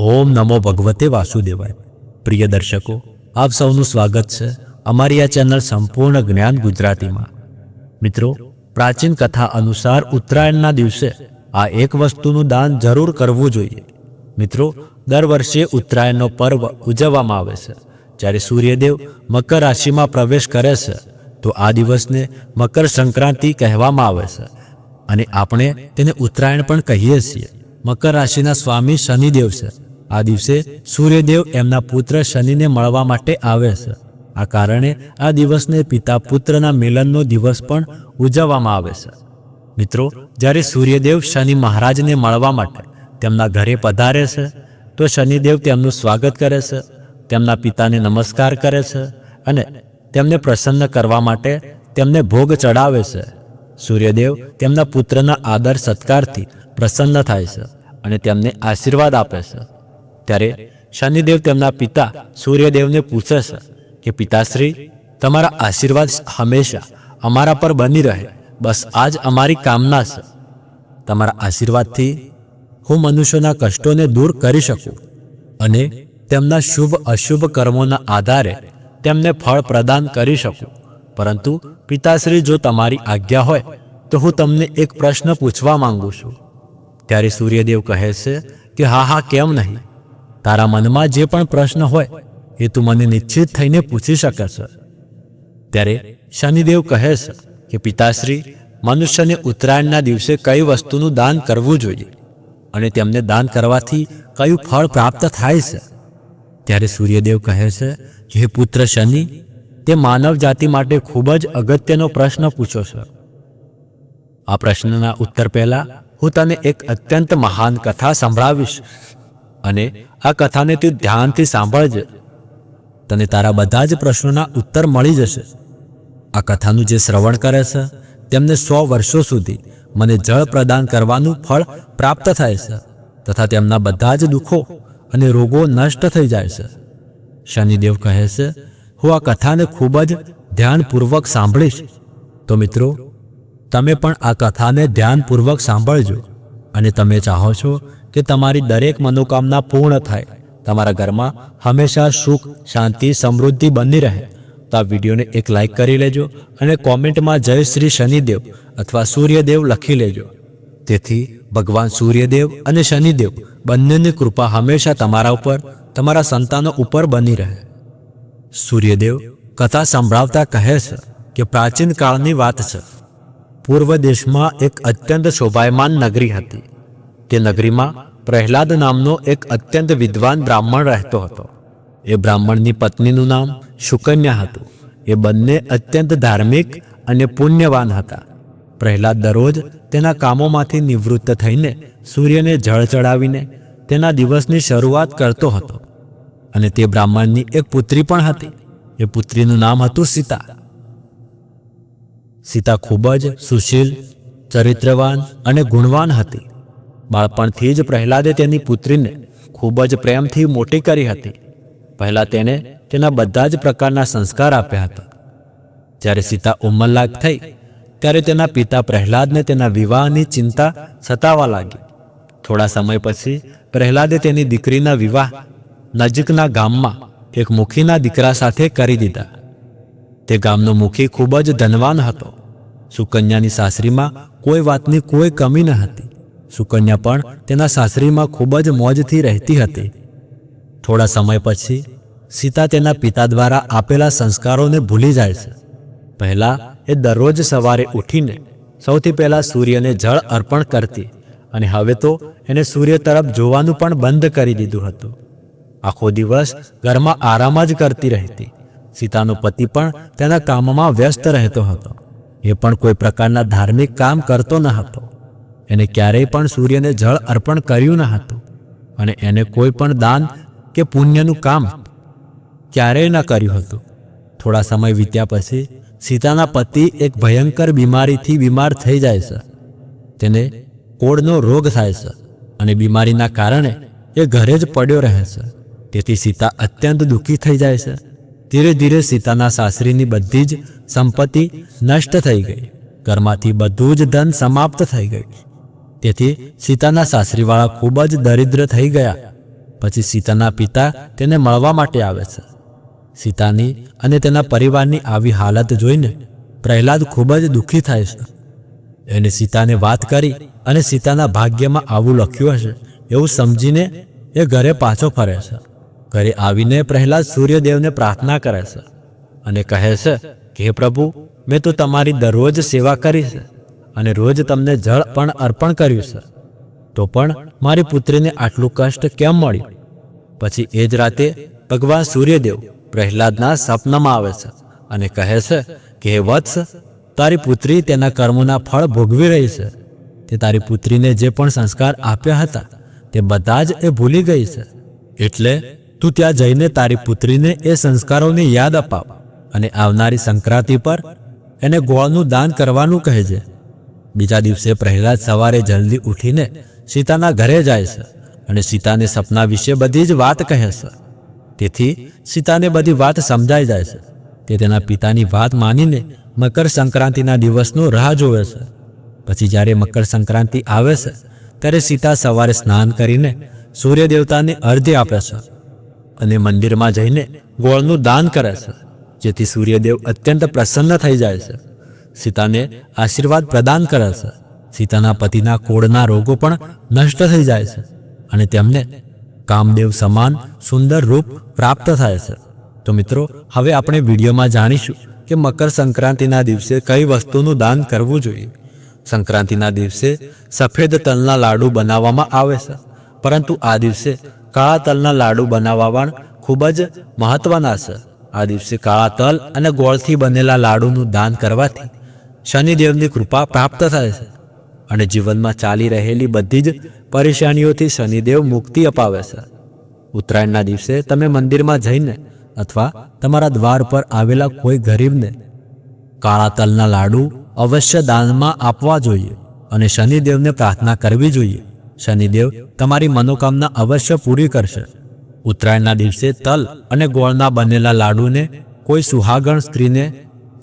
ઓમ નમો ભગવતે વાસુદેવાય। પ્રિય દર્શકો, આપ સૌનું સ્વાગત છે અમારી આ ચેનલ સંપૂર્ણ જ્ઞાન ગુજરાતીમાં। મિત્રો, પ્રાચીન કથા અનુસાર ઉત્તરાયણના દિવસે આ એક વસ્તુનું દાન જરૂર કરવું જોઈએ। મિત્રો, દર વર્ષે ઉત્તરાયણનો પર્વ ઉજવવામાં આવે છે। જ્યારે સૂર્યદેવ મકર રાશિમાં પ્રવેશ કરે છે તો આ દિવસને મકર સંક્રાંતિ કહેવામાં આવે છે અને આપણે તેને ઉત્તરાયણ પણ કહીએ છીએ। મકર રાશિના સ્વામી શનિદેવ છે। આ દિવસે સૂર્યદેવ એમના પુત્ર શનિને મળવા માટે આવે છે। આ કારણે આ દિવસને પિતા પુત્રના મિલનનો દિવસ પણ ઉજવવામાં આવે છે। મિત્રો, જ્યારે સૂર્યદેવ શનિ મહારાજને મળવા માટે તેમના ઘરે પધારે છે તો શનિદેવ તેમનું સ્વાગત કરે છે, તેમના પિતાને નમસ્કાર કરે છે અને તેમને પ્રસન્ન કરવા માટે તેમને ભોગ ચડાવે છે। સૂર્યદેવ તેમના પુત્રના આદર સત્કારથી પ્રસન્ન થાય છે અને તેમને આશીર્વાદ આપે છે। ત્યારે શનિદેવ તેમના પિતા સૂર્યદેવને પૂછે છે કે પિતાશ્રી, તમારા આશીર્વાદ હંમેશા અમારા પર બની રહે, બસ આ જ અમારી કામના છે। તમારા આશીર્વાદથી હું મનુષ્યોના કષ્ટોને દૂર કરી શકું અને તેમના શુભ અશુભ કર્મોના આધારે તેમને ફળ પ્રદાન કરી શકું। પરંતુ પિતાશ્રી, જો તમારી આજ્ઞા હોય તો હું તમને એક પ્રશ્ન પૂછવા માંગુ છું। ત્યારે સૂર્યદેવ કહે છે કે હા, કેમ નહીં, તારા મનમાં જે પણ પ્રશ્ન હોય એ તું મને નિશ્ચિત થઈને પૂછી શકે છે। ત્યારે શનિદેવ કહે છે કે પિતાશ્રી, મનુષ્યને ઉત્તરાયણના દિવસે કઈ વસ્તુનું દાન કરવું જોઈએ અને તેમને દાન કરવાથી કયું ફળ પ્રાપ્ત થાય છે? ત્યારે સૂર્યદેવ કહે છે કે હે પુત્ર શનિ, તે માનવ જાતિ માટે ખૂબ જ અગત્યનો પ્રશ્ન પૂછ્યો છે। આ પ્રશ્નના ઉત્તર પહેલા હું તને એક અત્યંત મહાન કથા સંભળાવીશ અને આ કથાને તું ધ્યાનથી સાંભળજે। તને તારા બધા જ પ્રશ્નોના ઉત્તર મળી જશે। આ કથાનું જે શ્રવણ કરે છે તેમને 100 વર્ષો સુધી મને જળ પ્રદાન કરવાનું ફળ પ્રાપ્ત થાય છે તથા તેમના બધા જ દુઃખો અને રોગો નષ્ટ થઈ જાય છે। શનિદેવ કહે છે, હું આ કથાને ખૂબ જ ધ્યાનપૂર્વક સાંભળીશ। તો મિત્રો, તમે પણ આ કથાને ધ્યાનપૂર્વક સાંભળજો અને તમે ચાહો છો કે તમારી દરેક મનોકામના પૂર્ણ થાય, તમારા ઘરમાં હંમેશા સુખ, શાંતિ, સમૃદ્ધિ બની રહે, તો આ વિડીયોને એક લાઈક કરી લેજો અને કોમેન્ટમાં જય શ્રી શનિદેવ અથવા સૂર્યદેવ લખી લેજો, તેથી ભગવાન સૂર્યદેવ અને શનિદેવ બંનેની કૃપા હંમેશા તમારા ઉપર, તમારા સંતાનો ઉપર બની રહે। સૂર્યદેવ કથા સંભળાવતા કહે છે કે પ્રાચીન કાળની વાત છે। પૂર્વ દેશમાં એક અત્યંત શોભાયમાન નગરી હતી। તે નગરીમાં પ્રહલાદ નામનો એક અત્યંત વિદ્વાન બ્રાહ્મણ રહેતો હતો। એ બ્રાહ્મણની પત્નીનું નામ શુકન્યા હતું। એ બંને અત્યંત ધાર્મિક અને પુણ્યવાન હતા। પ્રહલાદ દરરોજ તેના કામોમાંથી નિવૃત્ત થઈને સૂર્યને જળ ચડાવીને તેના દિવસની શરૂઆત કરતો હતો અને તે બ્રાહ્મણની એક પુત્રી પણ હતી। એ પુત્રીનું નામ હતું સીતા। સીતા ખૂબ જ સુશીલ, ચરિત્રવાન અને ગુણવાન હતી। બાળપણથી જ પ્રહલાદે તેની પુત્રીને ખૂબ જ પ્રેમથી મોટી કરી હતી। પહેલાં તેને તેના બધા જ પ્રકારના સંસ્કાર આપ્યા હતા। જ્યારે સીતા ઉંમરલાયક થઈ ત્યારે તેના પિતા પ્રહલાદને તેના વિવાહની ચિંતા સતાવા લાગી। થોડા સમય પછી પ્રહલાદે તેની દીકરીના વિવાહ નજીકના ગામમાં એક મુખીના દીકરા સાથે કરી દીધા। તે ગામનો મુખી ખૂબ જ ધનવાન હતો। સુકન્યાની સાસરીમાં કોઈ વાતની કોઈ કમી ન હતી। સુકન્યા પણ તેના સાસરીમાં ખૂબ જ મોજથી રહેતી હતી। થોડા સમય પછી સીતા તેના પિતા દ્વારા આપેલા સંસ્કારોને ભૂલી જાય છે। પહેલાં એ દરરોજ સવારે ઉઠીને સૌથી પહેલાં સૂર્યને જળ અર્પણ કરતી અને હવે તો એને સૂર્ય તરફ જોવાનું પણ બંધ કરી દીધું હતું। આખો દિવસ ઘરમાં આરામ જ કરતી રહેતી। સીતાનો પતિ પણ તેના કામમાં વ્યસ્ત રહેતો હતો। એ પણ કોઈ પ્રકારના ધાર્મિક કામ કરતો ન હતો। એને ક્યારેય પણ સૂર્યને જળ અર્પણ કર્યું ન હતું અને એને કોઈ પણ દાન કે પુણ્યનું કામ ક્યારેય ન કર્યું હતું। થોડા સમય વીત્યા પછી સીતાના પતિ એક ભયંકર બીમારીથી બીમાર થઈ જાય છે। તેને કોળનો રોગ થાય છે અને બીમારીના કારણે એ ઘરે જ પડ્યો રહે છે। તેથી સીતા અત્યંત દુઃખી થઈ જાય છે। ધીરે ધીરે સીતાના સાસરીની બધી જ સંપત્તિ નષ્ટ થઈ ગઈ। ઘરમાંથી બધું જ ધન સમાપ્ત થઈ ગયું। તેથી સીતાના સાસરીવાળા ખૂબ જ દરિદ્ર થઈ ગયા। પછી સીતાના પિતા તેને મળવા માટે આવે છે. સીતાની અને તેના પરિવારની આવી હાલત જોઈને પ્રહલાદ ખૂબ જ દુઃખી થાય છે. એને સીતાને વાત કરી અને સીતાના ભાગ્યમાં આવું લખ્યું હશે એવું સમજીને એ ઘરે પાછો ફરે છે. ઘરે આવીને પ્રહલાદ સૂર્યદેવને પ્રાર્થના કરે છે અને કહે છે કે હે પ્રભુ, મેં તો તમારી દરરોજ સેવા કરી છે અને રોજ તમને જળ પણ અર્પણ કર્યું છે, તો પણ મારી પુત્રીને આટલું કષ્ટ કેમ મળ્યું? પછી એ જ રાતે ભગવાન સૂર્યદેવ પ્રહલાદના સપનામાં આવે છે અને કહે છે કે હે વત્સ, તારી પુત્રી તેના કર્મોના ફળ ભોગવી રહી છે. તે તારી પુત્રીને જે પણ સંસ્કાર આપ્યા હતા તે બધા જ એ ભૂલી ગઈ છે. એટલે તું ત્યાં જઈને તારી પુત્રીને એ સંસ્કારોની યાદ અપાવ અને આવનારી સંક્રાંતિ પર એને ગોળનું દાન કરવાનું કહેજે. બીજા દિવસે પ્રહલાદ સવારે જલ્દી ઉઠીને સીતાના ઘરે જાય છે અને સીતાને સપના વિશે બધી જ વાત કહે છે. તેથી સીતાને બધી વાત સમજાઈ જાય છે. તે તેના પિતાની વાત માનીને મકર સંક્રાંતિના દિવસનો રાહ જોવે છે. પછી જ્યારે મકર સંક્રાંતિ આવે છે ત્યારે સીતા સવારે સ્નાન કરીને સૂર્ય દેવતાને અર્ઘ્ય આપે છે અને મંદિરમાં જઈને ગોળનું દાન કરે છે, જેથી સૂર્યદેવ અત્યંત પ્રસન્ન થઈ જાય છે. સીતાને આશીર્વાદ પ્રદાન કરે છે. સીતાના પતિના કોળના રોગો પણ નષ્ટ થઈ જાય છે અને તેમને કામદેવ સમાન સુંદર રૂપ પ્રાપ્ત થાય છે. તો મિત્રો, હવે આપણે વિડીયોમાં જાણીશું કે મકર સંક્રાંતિના દિવસે કઈ વસ્તુનું દાન કરવું જોઈએ. સંક્રાંતિના દિવસે સફેદ તલના લાડુ બનાવવામાં આવે છે, પરંતુ આ દિવસે કાળા તલના લાડુ બનાવવા પણ ખૂબ જ મહત્વના છે. આ દિવસે કાળા તલ અને ગોળથી બનેલા લાડુનું દાન કરવાથી શનિદેવની કૃપા પ્રાપ્ત થાય છે અને જીવનમાં ચાલી રહેલી બધી જ પરેશાનીઓથી શનિદેવ મુક્તિ અપાવે છે. ઉત્તરાયણના દિવસે તમે મંદિરમાં જઈને અથવા તમારા દ્વાર પર આવેલા કોઈ ગરીબને કાળા તલના લાડુ અવશ્ય દાનમાં આપવા જોઈએ અને શનિદેવને પ્રાર્થના કરવી જોઈએ. શનિદેવ તમારી મનોકામના અવશ્ય પૂરી કરશે. ઉત્તરાયણના દિવસે તલ અને ગોળના બનેલા લાડુને કોઈ સુહાગણ સ્ત્રીને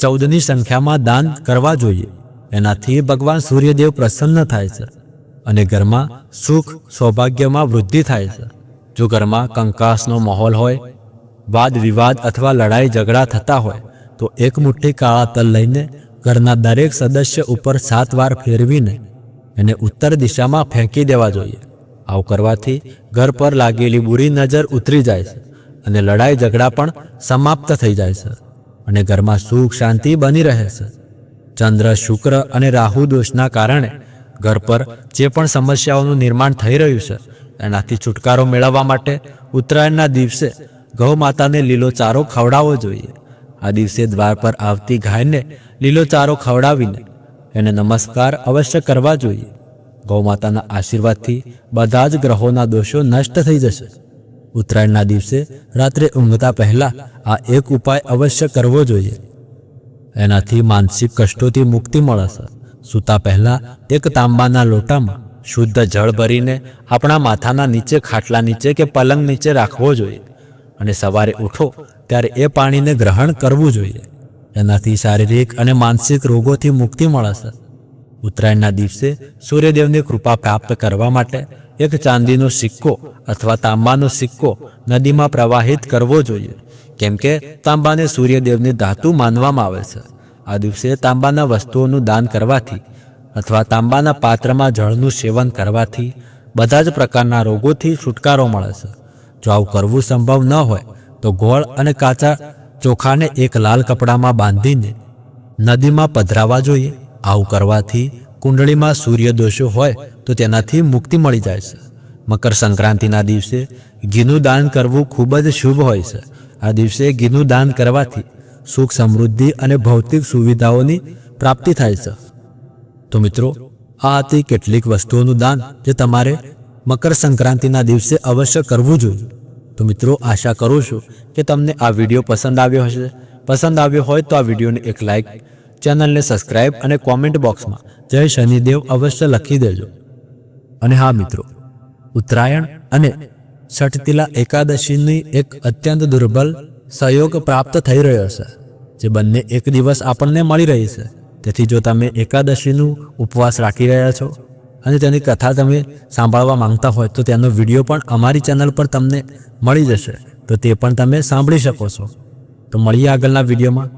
14ની સંખ્યામાં દાન કરવા જોઈએ. એનાથી ભગવાન સૂર્યદેવ પ્રસન્ન થાય છે અને ઘરમાં સુખ સૌભાગ્યમાં વૃદ્ધિ થાય છે. જો ઘરમાં કંકાસનો માહોલ હોય, વાદ વિવાદ અથવા લડાઈ ઝઘડા થતા હોય, તો એક મુઠ્ઠી કાળા તલ લઈને ઘરના દરેક સદસ્ય ઉપર 7 વાર ફેરવીને એને ઉત્તર દિશામાં ફેંકી દેવા જોઈએ. આવું કરવાથી ઘર પર લાગેલી બુરી નજર ઉતરી જાય છે અને લડાઈ ઝઘડા પણ સમાપ્ત થઈ જાય છે અને ઘરમાં સુખ શાંતિ બની રહે છે. ચંદ્ર, શુક્ર અને રાહુ દોષના કારણે ઘર પર જે પણ સમસ્યાઓનું નિર્માણ થઈ રહ્યું છે એનાથી છુટકારો મેળવવા માટે ઉત્તરાયણના દિવસે ગૌ માતાને લીલો ચારો ખવડાવવો જોઈએ. આ દિવસે દ્વાર પર આવતી ગાયને લીલો ચારો ખવડાવીને એને નમસ્કાર અવશ્ય કરવા જોઈએ. ગૌ માતાના આશીર્વાદથી બધા જ ગ્રહોના દોષો નષ્ટ થઈ જશે. ઉત્તરાયણના દિવસે રાત્રે ઊંઘતા પહેલા આ એક ઉપાય અવશ્ય કરવો જોઈએ. એનાથી માનસિક કષ્ટોથી મુક્તિ મળે છે. સૂતા પહેલા એક તાંબાના લોટામાં શુદ્ધ જળ ભરીને આપણા માથાના નીચે, ખાટલા નીચે કે પલંગ નીચે રાખવો જોઈએ અને સવારે ઉઠો ત્યારે એ પાણીને ગ્રહણ કરવું જોઈએ. એનાથી શારીરિક અને માનસિક રોગોથી મુક્તિ મળે છે. ઉત્તરાયણના દિવસે સૂર્યદેવની કૃપા પ્રાપ્ત કરવા માટે એક ચાંદીનો સિક્કો અથવા તાંબાનો સિક્કો નદીમાં પ્રવાહિત કરવો જોઈએ, કેમ કે તાંબાને સૂર્યદેવની ધાતુ માનવામાં આવે છે. આ દિવસે તાંબાના વસ્તુઓનું દાન કરવાથી અથવા તાંબાના પાત્રમાં જળનું સેવન કરવાથી બધા જ પ્રકારના રોગોથી છુટકારો મળે છે. જો આવું કરવું સંભવ ન હોય તો ગોળ અને કાચા ચોખાને એક લાલ કપડામાં બાંધીને નદીમાં પધરાવવા જોઈએ. આવું કરવાથી કુંડળીમાં સૂર્ય દોષો હોય તો તેનાથી મુક્તિ મળી જાય છે. મકર સંક્રાંતિના દિવસે ઘીનું દાન કરવું ખૂબ જ શુભ હોય છે. આ દિવસે ઘીનું દાન કરવાથી સુખ, સમૃદ્ધિ અને ભૌતિક સુવિધાઓની પ્રાપ્તિ થાય છે. તો મિત્રો, આ હતી કેટલીક વસ્તુઓનું દાન જે તમારે મકર સંક્રાંતિના દિવસે અવશ્ય કરવું જોઈએ. તો મિત્રો, આશા કરું છું કે તમને આ વિડીયો પસંદ આવ્યો હશે. પસંદ આવ્યો હોય તો આ વિડીયોને એક લાઇક, ચેનલને સબસ્ક્રાઇબ અને કોમેન્ટ બોક્સમાં જય શનિદેવ અવશ્ય લખી દેજો. અને હા મિત્રો, ઉત્તરાયણ અને છઠતીલા એકાદશીની એક અત્યંત દુર્બલ સહયોગ પ્રાપ્ત થઈ રહ્યો છે, જે બંને એક દિવસ આપણને મળી રહી છે. તેથી જો તમે એકાદશીનું ઉપવાસ રાખી રહ્યા છો અને તેની કથા તમે સાંભળવા માંગતા હોય તો તેનો વિડીયો પણ અમારી ચેનલ પર તમને મળી જશે, તો તે પણ તમે સાંભળી શકો છો. તો મળીએ આગળના વિડીયોમાં.